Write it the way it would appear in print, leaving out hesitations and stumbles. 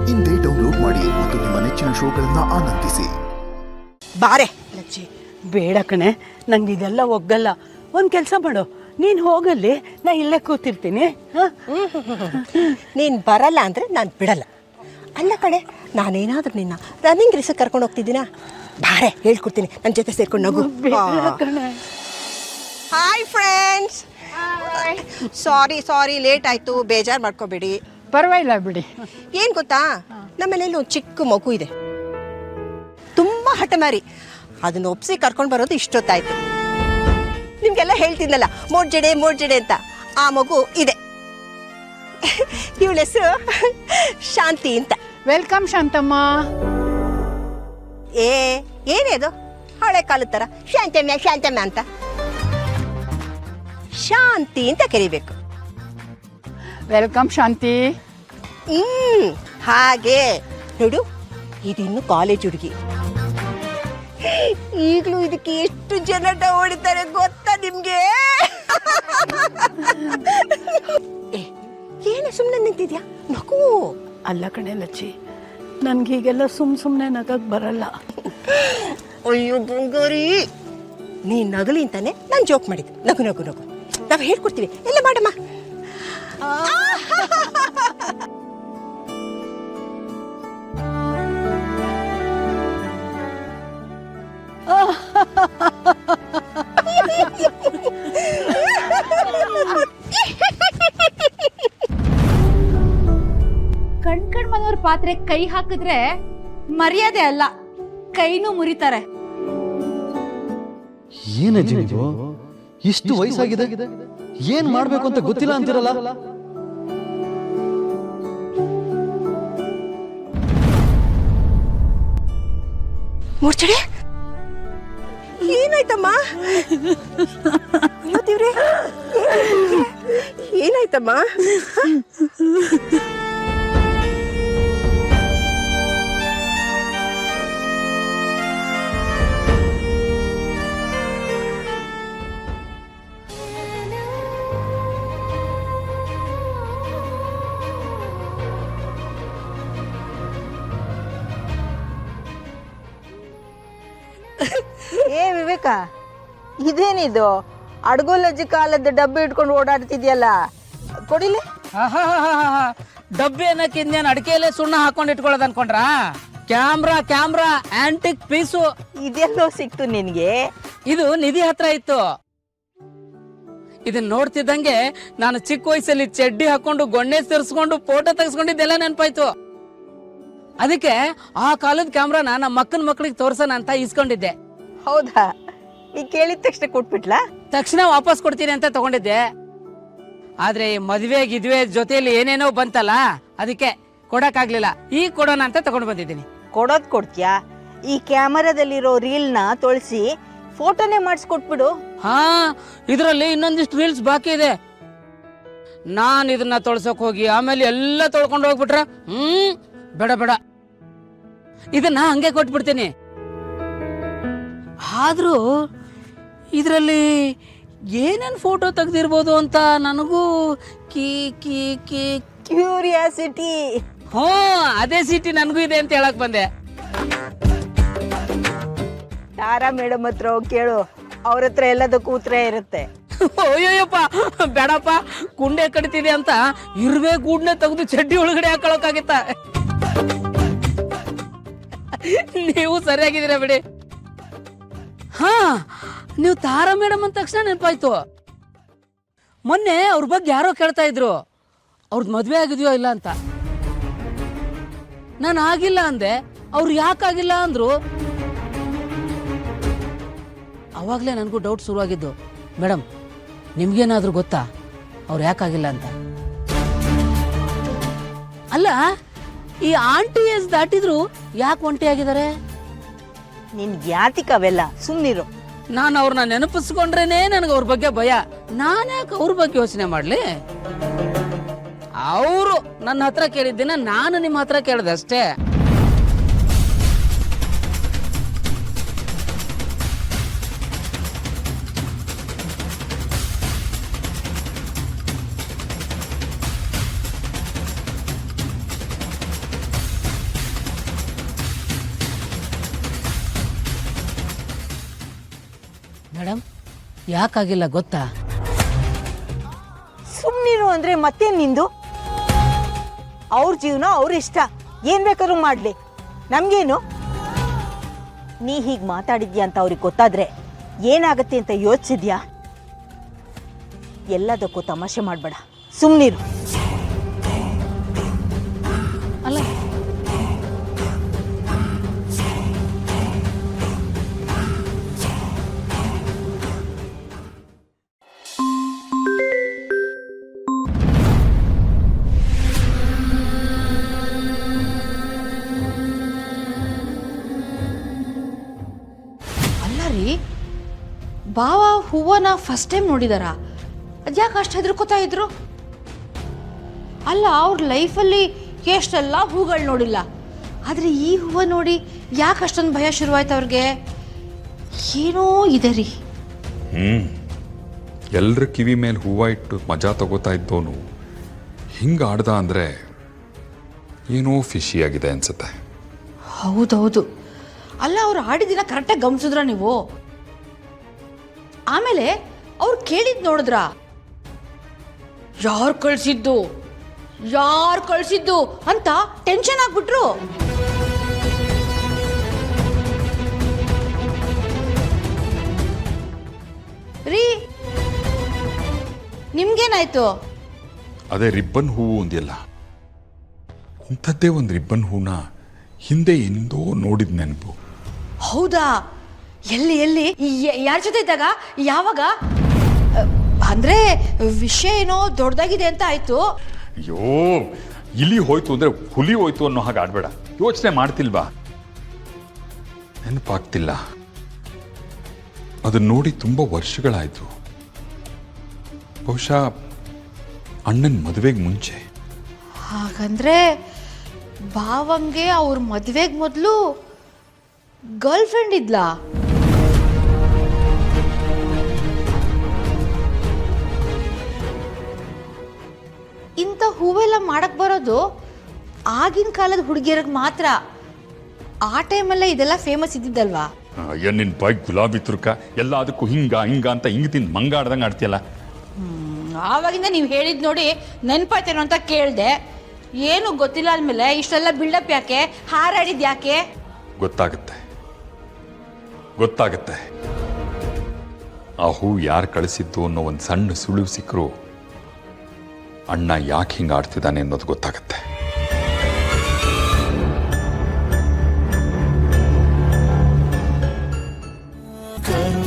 ಇಂದೇ ಡೌನ್ಲೋಡ್ ಮಾಡಿ ಮತ್ತು ನಿಮ್ಮ ನೆಚ್ಚಿನ ಶೋಗಳನ್ನ ಆನಂದಿಸಿ. ಬಾರೆ ಲಚ್ಚಿ, ಬೇಡ ಕಣೆ, ನಂಗೆ ಇದೆಲ್ಲ ಒಗ್ಗಲ್ಲ. ಒಂದು ಕೆಲಸ ಮಾಡು, ನೀನು ಹೋಗಲ್ಲಿ, ನಾ ಇಲ್ಲೇ ಕೂತಿರ್ತೀನಿ. ನೀನು ಬರಲ್ಲ ಅಂದರೆ ನಾನು ಬಿಡಲ್ಲ. ಅಲ್ಲ ಕಣೆ, ನಾನೇನಾದರೂ ನಿನ್ನ ರನ್ನಿಂಗ್ ರೇಸಿಗೆ ಕರ್ಕೊಂಡು ಹೋಗ್ತಿದ್ದೀನಾ? ಬಾರೆ, ಹೇಳ್ಕೊಡ್ತೀನಿ, ನನ್ನ ಜೊತೆ ಸೇರ್ಕೊಂಡು ನಗು. ಹಾಯ್ ಫ್ರೆಂಡ್ಸ್, ಸಾರಿ ಲೇಟ್ ಆಯಿತು, ಬೇಜಾರು ಮಾಡ್ಕೋಬೇಡಿ. ಪರವಾಗಿಲ್ಲ ಬಿಡಿ. ಏನು ಗೊತ್ತಾ, ನಮ್ಮ ಮನೇಲಿ ಒಂದು ಚಿಕ್ಕ ಮಗು ಇದೆ, ತುಂಬ ಹಠಮಾರಿ. ಅದನ್ನು ಒಪ್ಸಿ ಕರ್ಕೊಂಡು ಬರೋದು ಇಷ್ಟೊತ್ತಾಯಿತು. ನಿಮಗೆಲ್ಲ ಹೇಳ್ತಿದ್ನಲ್ಲ ಮೋಡ್ಜಡೆ ಅಂತ, ಆ ಮಗು ಇದೆ. ಇವಳ ಹೆಸರು ಶಾಂತಿ ಅಂತ. ವೆಲ್ಕಮ್ ಶಾಂತಮ್ಮ. ಏನೇ ಅದು ಹಳೆ ಕಾಲದ ಥರ ಶಾಂತಮ್ಯ ಅಂತ? ಶಾಂತಿ ಅಂತ ಕರಿಬೇಕು. ವೆಲ್ಕಮ್ ಶಾಂತಿ. ಹಾಗೆ ನೋಡು, ಇದಿನ್ನು ಕಾಲೇಜ್ ಹುಡುಗಿ. ಈಗಲೂ ಇದಕ್ಕೆ ಎಷ್ಟು ಜನ ಹೊಡಿತಾರೆ ಗೊತ್ತಾ ನಿಮ್ಗೆ? ಏನು ಸುಮ್ಮನೆ ನಿಂತಿದ್ಯಾ? ನಗು. ಅಲ್ಲ ಕಣೆ ಲಚ್ಚಿ, ನನಗೀಗೆಲ್ಲ ಸುಮ್ಮನೆ ನಗಕ್ಕೆ ಬರಲ್ಲ. ಅಯ್ಯೋ ಬಂಗಾರಿ, ನೀನು ನಗಲಿ ಅಂತಾನೆ ನಾನು ಜೋಕ್ ಮಾಡಿದ್ದೆ. ನಗು ನಾವು ಹೇಳ್ಕೊಡ್ತೀವಿ, ಎಲ್ಲ ಮಾಡಮ್ಮ. ಕಣ್ ಮನೋರ್ ಪಾತ್ರೆ ಕೈ ಹಾಕಿದ್ರೆ ಮರ್ಯಾದೆ ಅಲ್ಲ, ಕೈನೂ ಮುರಿತಾರೆ. ಏನಜ್ಜಿ ನೀವು ಇಷ್ಟು ವಯಸ್ಸಾಗಿದೆ, ಏನ್ ಮಾಡ್ಬೇಕು ಅಂತ ಗೊತ್ತಿಲ್ಲ ಅಂತಿರಲ್ಲ? ಮೂರ್ಛಡೆ, ಏನಾಯ್ತಮ್ಮ? ಅಯ್ಯೋ ದೇವ್ರೇ, ಏನಾಯ್ತಮ್ಮ? ಏ ವಿವೇಕ, ಇದೇನಿದು ಅಡ್ಗೋಲಜ್ಜಿ ಕಾಲದ ಡಬ್ಬಿ ಇಟ್ಕೊಂಡು ಓಡಾಡ್ತಿದ್ಯಲ್ಲ, ಕೊಡಿಲೆ. ಡಬ್ಬಿ ಅನ್ನಕ್ಕೆ ಇನ್ನೇನು ಅಡಿಕೆಯಲ್ಲೇ ಸುಣ್ಣ ಹಾಕೊಂಡು ಇಟ್ಕೊಳ್ಳೋದು ಅನ್ಕೊಂಡ್ರಾ? Camera antique piece. ಇದೆಲ್ಲೋ ಸಿಕ್ತು ನಿನ್ಗೆ? ಇದು ನಿಧಿ ಹತ್ರ ಇತ್ತು. ಇದನ್ನ ನೋಡ್ತಿದ್ದಂಗೆ ನಾನು ಚಿಕ್ಕ ವಯಸ್ಸಲ್ಲಿ ಚಡ್ಡಿ ಹಾಕೊಂಡು ಗೊಣ್ಣೆ ಸೇರಿಸ್ಕೊಂಡು ಫೋಟೋ ತೆಗೆಸ್ಕೊಂಡಿದ್ದೆಲ್ಲ ನೆನಪಾಯ್ತು. ಅದಕ್ಕೆ ಆ ಕಾಲದ ಕ್ಯಾಮ್ರಾನ ನಮ್ಮ ಮಕ್ಕಳಿಗೆ ತೋರ್ಸೋಣ ಅಂತ ಇಸ್ಕೊಂಡಿದ್ದೆ. ಹೌದಾ? ನೀ ಕೇಳಿದ ತಕ್ಷಣ ಕೊಟ್ಬಿಟ್ಲಾ? ತಕ್ಷಣ ವಾಪಸ್ ಕೊಡ್ತೀನಿ ಅಂತ ತಗೊಂಡಿದ್ದೆ. ಆದ್ರೆ ಮದ್ವೆ ಜೊತೆಯಲ್ಲಿ ಏನೇನೋ ಬಂತಲ್ಲ, ಅದಕ್ಕೆ ಕೊಡಕ್ಕಾಗ್ಲಿಲ್ಲ. ಈಗ ಕೊಡೋಣ ಅಂತ ತಗೊಂಡು ಬಂದಿದ್ದೀನಿ. ಕೊಡೋದ್ ಕೊಡ್ತೀಯಾ? ಈ ಕ್ಯಾಮರಾದಲ್ಲಿರೋ ರೀಲ್ನ ತೊಳಸಿ ಫೋಟೋನೇ ಮಾಡಿಸ್ಕೊಟ್ಬಿಡು. ಹಾ, ಇದರಲ್ಲಿ ಇನ್ನೊಂದಿಷ್ಟು ರೀಲ್ಸ್ ಬಾಕಿ ಇದೆ. ನಾನ್ ಇದನ್ನ ತೊಳ್ಸಕ್ ಹೋಗಿ ಆಮೇಲೆ ಎಲ್ಲ ತೊಳ್ಕೊಂಡು ಹೋಗ್ಬಿಟ್ರ ಬೇಡ, ಇದನ್ನ ಹಂಗೆ ಕೊಟ್ಬಿಡ್ತೀನಿ. ಆದ್ರೂ ಇದರಲ್ಲಿ ಏನೇನ್ ಫೋಟೋ ತೆಗ್ದಿರ್ಬೋದು ಅಂತ ನನಗೂ ಕ್ಯೂರಿಯಾಸಿಟಿ. ಅದೇ ಸಿಟಿ ನನಗೂ ಇದೆ ಅಂತ ಹೇಳಕ್ ಬಂದೆ. ತಾರಾ ಮೇಡಮ್ ಹತ್ರ ಹೋಗಿ ಕೇಳು, ಅವ್ರ ಹತ್ರ ಎಲ್ಲದಕ್ಕೂ ಉತ್ತರ ಇರುತ್ತೆ. ಅಯ್ಯೋಯಪ್ಪ, ಬೇಡಪ್ಪ, ಕುಂಡೆ ಕಡಿತಿದೆ ಅಂತ ಇರುವೆ ಗೂಡ್ನೆ ತೆಗೆದು ಚಡ್ಡಿ ಒಳಗಡೆ ಹಾಕೊಳಕಾಗಿತ್ತ? ನೀವು ಸರಿಯಾಗಿದ್ದೀರಾ ಬಿಡಿ. ಹಾ, ನೀವು ತಾರಾ ಮೇಡಮ್ ಅಂದ ತಕ್ಷಣ ನೆನಪಾಯ್ತು. ಮೊನ್ನೆ ಅವ್ರ ಬಗ್ಗೆ ಯಾರೋ ಕೇಳ್ತಾ ಇದ್ರು, ಅವ್ರದ್ದು ಮದ್ವೆ ಆಗಿದೆಯೋ ಇಲ್ಲ ಅಂತ. ನಾನು ಆಗಿಲ್ಲ ಅಂದೆ. ಅವ್ರು ಯಾಕಾಗಿಲ್ಲ ಅಂದ್ರು. ಅವಾಗಲೇ ನನಗೂ ಡೌಟ್ ಶುರುವಾಗಿದ್ದು, ಮೇಡಮ್ ನಿಮ್ಗೇನಾದ್ರೂ ಗೊತ್ತಾ ಅವ್ರು ಯಾಕಾಗಿಲ್ಲ ಅಂತ? ಅಲ್ಲ, ಈ ಆಂಟಿ ಏಜ್ ದಾಟಿದ್ರು ಯಾಕೆ ಒಂಟಿಯಾಗಿದ್ದಾರೆ? ನಿನ್ಗೆ ಯಾತಿಕ್ ಅವೆಲ್ಲ, ಸುಮ್ಮನಿರು. ನಾನು ಅವ್ರನ್ನ ನೆನಪಿಸ್ಕೊಂಡ್ರೇನೆ ನನಗೆ ಅವ್ರ ಬಗ್ಗೆ ಭಯ. ನಾನ್ಯಾಕೆ ಅವ್ರ ಬಗ್ಗೆ ಯೋಚನೆ ಮಾಡ್ಲಿ? ಅವರು ನನ್ನ ಹತ್ರ ಕೇಳಿದ್ದಿನ ನಾನು ನಿಮ್ಮ ಹತ್ರ ಕೇಳಿದೆ ಅಷ್ಟೇ. ಮೇಡಮ್ ಯಾಕಾಗಿಲ್ಲ ಗೊತ್ತಾ? ಸುಮ್ಮನಿರು ಅಂದ್ರೆ ಮತ್ತೇನ್ ನಿಂದು? ಅವ್ರ ಜೀವನ ಅವ್ರ ಇಷ್ಟ, ಏನ್ ಬೇಕಾದ್ರೂ ಮಾಡ್ಲಿ, ನಮ್ಗೇನು? ನೀ ಹೀಗ್ ಮಾತಾಡಿದ್ಯಾ ಅಂತ ಅವ್ರಿಗೆ ಗೊತ್ತಾದ್ರೆ ಏನಾಗತ್ತೆ ಅಂತ ಯೋಚಿಸಿದ್ಯಾ? ಎಲ್ಲದಕ್ಕೂ ತಮಾಷೆ ಮಾಡ್ಬೇಡ, ಸುಮ್ಮನಿರು. ಅಲ್ಲ ಅಲ್ಲ ರೀ, ಬಾವ ಹೂವನ ಫಸ್ಟ್ ಟೈಮ್ ನೋಡಿದಾರ? ಅದ್ಯಾಕೆ ಅಷ್ಟು ಹೆದರ್ಕೋತಾ ಇದ್ರು? ಅಲ್ಲ, ಅವ್ರ ಲೈಫಲ್ಲಿ ಎಷ್ಟೆಲ್ಲ ಹೂಗಳು ನೋಡಿಲ್ಲ, ಆದರೆ ಈ ಹೂವು ನೋಡಿ ಯಾಕೆ ಅಷ್ಟೊಂದು ಭಯ ಶುರುವಾಯ್ತು ಅವ್ರಿಗೆ? ಏನೋ ಇದೆ ರೀ. ಎಲ್ಲರ ಕಿವಿ ಮೇಲೆ ಹೂವು ಇಟ್ಟು ಮಜಾ ತಗೋತಾ ಇದ್ದವನು ಹಿಂಗೆ ಆಡ್ದ ಅಂದರೆ ಏನೋ ಫಿಶಿ ಆಗಿದೆ ಅನ್ಸುತ್ತೆ. ಹೌದೌದು. ಅಲ್ಲ, ಅವ್ರು ಆಡಿದಿನ ಕರೆಕ್ಟಾಗಿ ಗಮನಿಸಿದ್ರ ನೀವು? ಆಮೇಲೆ ಅವ್ರು ಕೇಳಿದ್ ನೋಡಿದ್ರ? ಯಾರು ಕಳ್ಸಿದ್ದು ಅಂತ ಟೆನ್ಷನ್ ಆಗ್ಬಿಟ್ರು. ರೀ, ನಿಮ್ಗೇನಾಯ್ತು? ಅದೇ ರಿಬ್ಬನ್ ಹೂವು ಒಂದಿಲ್ಲ, ಇಂಥದ್ದೇ ಒಂದು ರಿಬ್ಬನ್ ಹೂನ ಹಿಂದೆ ಎಂದೋ ನೋಡಿದ ನೆನಪು. ಹೌದಾ? ಎಲ್ಲಿ ಯಾರ ಜೊತೆ ಇದ್ದಾಗ? ಯಾವಾಗ? ಅಂದ್ರೆ ವಿಷಯ ಏನೋ ದೊಡ್ಡದಾಗಿದೆ ಅಂತ ಆಯ್ತು. ಅಯ್ಯೋ, ಇಲಿ ಹೋಯ್ತು ಅಂದ್ರೆ ಹುಲಿ ಹೋಯ್ತು ಅನ್ನೋ ಹಾಗೆ ಆಡ್ಬೇಡ. ಯೋಚನೆ ಮಾಡ್ತಿಲ್ವಾ? ನೆನಪಾಗ್ತಿಲ್ಲ. ಅದನ್ನ ನೋಡಿ ತುಂಬ ವರ್ಷಗಳಾಯ್ತು. ಬಹುಶಃ ಅಣ್ಣನ ಮದುವೆಗೆ ಮುಂಚೆ. ಹಾಗಂದ್ರೆ ಭಾವಂಗೆ ಅವ್ರ ಮದುವೆಗೆ ಮೊದಲು ಗರ್ಲ್ ಫ್ರೆಂಡ್ ಇದ್ಲಾ? ಇಂಥ ಹೂವೆಲ್ಲ ಮಾಡಕ್ ಬರೋದು ಆಗಿನ ಕಾಲದ ಹುಡುಗಿಯರಿಗೆ ಮಾತ್ರ. ಆ ಟೈಮಲ್ಲೇ ಇದೆಲ್ಲ ಫೇಮಸ್ ಇದ್ದಿದ್ದಲ್ವಾ? ಅಯ್ಯ, ನಿನ್ನ ಬಾಯ್ ಗುಲಾಬಿ ತುರ್ಕ ಎಲ್ಲ ಅದಕ್ಕೂ ಹಿಂಗ ಅಂತ ಹಿಂಗೆ ತಿಂದು ಮಂಗಾಡ್ದಂಗೆ ಆಡ್ತೀಯಲ್ಲ. ಆವಾಗಿಂದ ನೀವು ಹೇಳಿದ್ ನೋಡಿ ನೆನ್ಪಾಯ್ತೇನೋ ಅಂತ ಕೇಳಿದೆ. ಏನು ಗೊತ್ತಿಲ್ಲ ಅಂದಮೇಲೆ ಇಷ್ಟೆಲ್ಲ ಬಿಲ್ಡಪ್ ಯಾಕೆ? ಹಾರಾಡಿದ್ ಯಾಕೆ? ಗೊತ್ತಾಗತ್ತೆ. ಆ ಹೂ ಯಾರು ಕಳಿಸಿದ್ದು ಅನ್ನೋ ಒಂದು ಸಣ್ಣ ಸುಳಿವು ಸಿಕ್ಕರು ಅಣ್ಣ ಯಾಕೆ ಹಿಂಗೆ ಆಡ್ತಿದ್ದಾನೆ ಅನ್ನೋದು ಗೊತ್ತಾಗತ್ತೆ. ಕರು